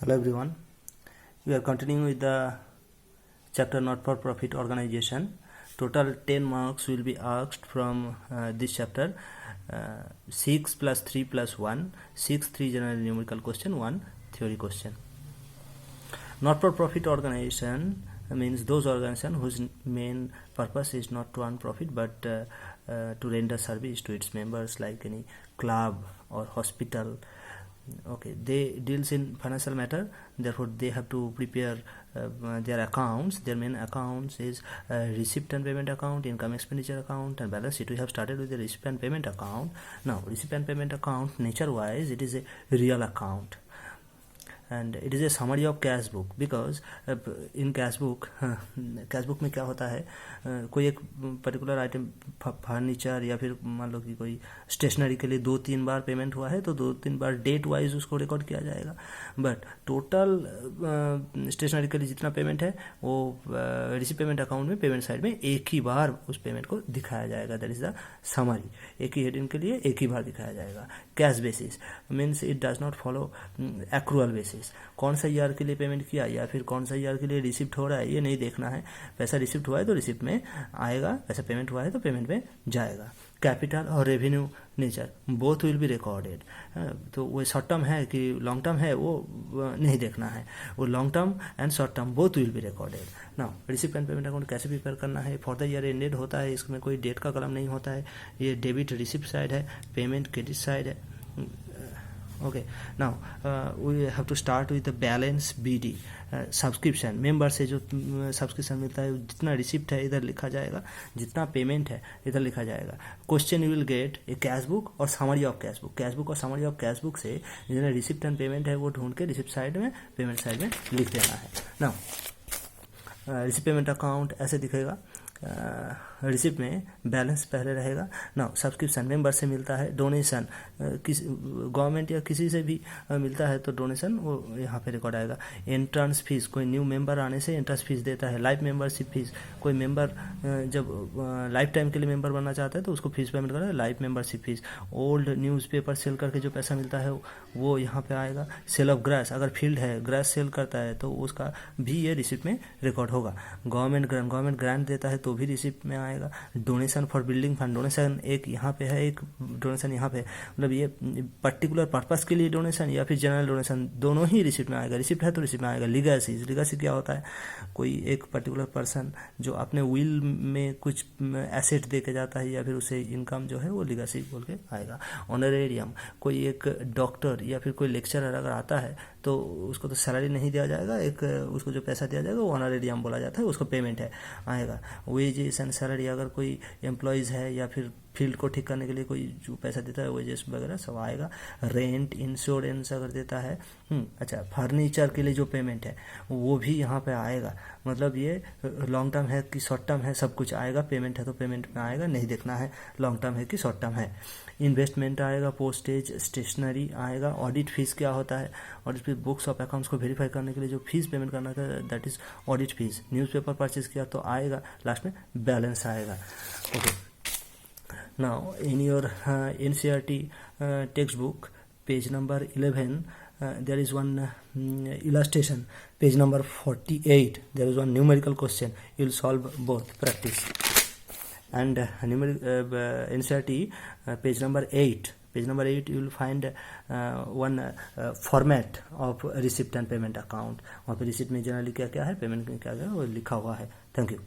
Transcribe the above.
Hello everyone. We are continuing with the chapter not for profit organization. Total 10 marks will be asked from this chapter. 6 plus 3 plus 1. 6 3 general numerical question, 1 theory question. Not for profit organization means those organizations whose main purpose is not to earn profit but to render service to its members, like any club or hospital. Okay, they deals in financial matter, therefore they have to prepare their accounts. Their main accounts is receipt and payment account, income expenditure account, and balance sheet. We have started with the receipt and payment account. Now receipt and payment account, nature wise it is a real account and it is a summary of cash book, because in cash book में क्या होता है, कोई एक particular item furniture या फिर मान लो कि कोई स्टेशनरी के लिए 2-3 बार पेमेंट हुआ है तो 2-3 बार डेट वाइज उसको रिकॉर्ड किया जाएगा, बट टोटल स्टेशनरी के लिए जितना पेमेंट है वो रिसीट पेमेंट अकाउंट में पेमेंट साइड में एक ही बार उस पेमेंट को दिखाया जाएगा. That is the summary. एक ही हेडिंग के लिए एक ही बार दिखाया जाएगा. Cash basis means it does not follow accrual basis. कौन सा ईयर के लिए पेमेंट किया या फिर कौन सा ईयर के लिए रिसिप्ट हो रहा है ये नहीं देखना है. पैसा रिसिप्ट हुआ है तो रिसिप्ट में आएगा, पैसा पेमेंट हुआ है तो पेमेंट में जाएगा. कैपिटल और revenue nature both will be recorded. तो वो शॉर्ट टर्म है कि लॉन्ग टर्म है वो नहीं देखना है, वो long term and short term both will be recorded. Now receipt and payment account कैसे प्रिपेयर करना है, फॉर द ईयर एंडेड होता है, इसमें कोई डेट का कलम नहीं होता है. ये डेबिट रिसिप्ट साइड है, पेमेंट क्रेडिट साइड है. Okay, now we have to start with the balance BD. Subscription member से जो सब्सक्रिप्शन मिलता है, जितना रिसिप्ट है इधर लिखा जाएगा, जितना पेमेंट है इधर लिखा जाएगा. Question you will get a cash book और summary of cash book. Cash book और समरी ऑफ कैश बुक से जितना रिसिप्ट एंड पेमेंट है वो ढूंढ के रिसिप्ट साइड में पेमेंट साइड में लिख देना है. नाउ रिसिप्ट पेमेंट अकाउंट ऐसे दिखेगा. रिसिप्ट में बैलेंस पहले रहेगा. नाउ सब्सक्रिप्शन मेंबर से मिलता है. डोनेशन किस गवर्नमेंट या किसी से भी मिलता है तो डोनेशन वो यहाँ पे रिकॉर्ड आएगा. एंट्रेंस फीस, कोई न्यू मेंबर आने से एंट्रेंस फीस देता है. लाइफ मेंबरशिप फीस, कोई मेंबर जब लाइफ टाइम के लिए मेंबर बनना चाहता है तो उसको फीस पेमेंट करता है, life membership fees. Old newspaper sale करके जो पैसा मिलता है वो यहाँ पे आएगा. सेल ऑफ ग्रास, अगर फील्ड है ग्रास सेल करता है तो उसका भी ये रिसिप्ट में रिकॉर्ड होगा. गवर्नमेंट ग्रांट देता है तो भी रिसिप्ट में आएगा. Donation for building fund, donation एक यहाँ पे है, एक डोनेशन यहाँ पे, मतलब ये पर्टिकुलर पर्पस के लिए डोनेशन या फिर जनरल डोनेशन, दोनों ही रिसिप्ट में आएगा. रिसिप्ट है तो रिसिप्ट में आएगा. लीगेसी क्या होता है, कोई एक पर्टिकुलर पर्सन जो अपने विल में कुछ एसेट दे के जाता है या फिर उसे इनकम जो है वो लीगेसी बोल के आएगा. ऑनरेरियम, कोई एक डॉक्टर या फिर कोई लेक्चरर अगर आता है तो उसको तो सैलरी नहीं दिया जाएगा, एक उसको जो पैसा दिया जाएगा वो ऑनरेरियम बोला जाता है, उसको पेमेंट है आएगा. वेजेस एंड सैलरी, अगर कोई एम्प्लॉयज़ है या फिर फील्ड को ठीक करने के लिए कोई जो पैसा देता है वेजेस वगैरह सब आएगा. रेंट इंश्योरेंस अगर देता है, अच्छा फर्नीचर के लिए जो पेमेंट है वो भी यहाँ पे आएगा. मतलब ये लॉन्ग टर्म है कि शॉर्ट टर्म है सब कुछ आएगा. पेमेंट है तो पेमेंट में आएगा, नहीं देखना है लॉन्ग टर्म है कि शॉर्ट टर्म है. इन्वेस्टमेंट आएगा, पोस्टेज, स्टेशनरी आएगा. ऑडिट फीस क्या होता है, audit fees books of accounts को वेरीफाई करने के लिए जो फीस पेमेंट करना था that is audit fees. Newspaper purchase किया तो आएगा, लास्ट में बैलेंस आएगा. Okay, now in your NCERT textbook page number 11 there is one illustration. Page number 48 there is one numerical question. You will solve both, practice. And NCERT page number 8 you will find one format of receipt and payment account. वहाँ पे receipt में generally क्या क्या है, payment में क्या क्या है वो लिखा हुआ है. Thank you.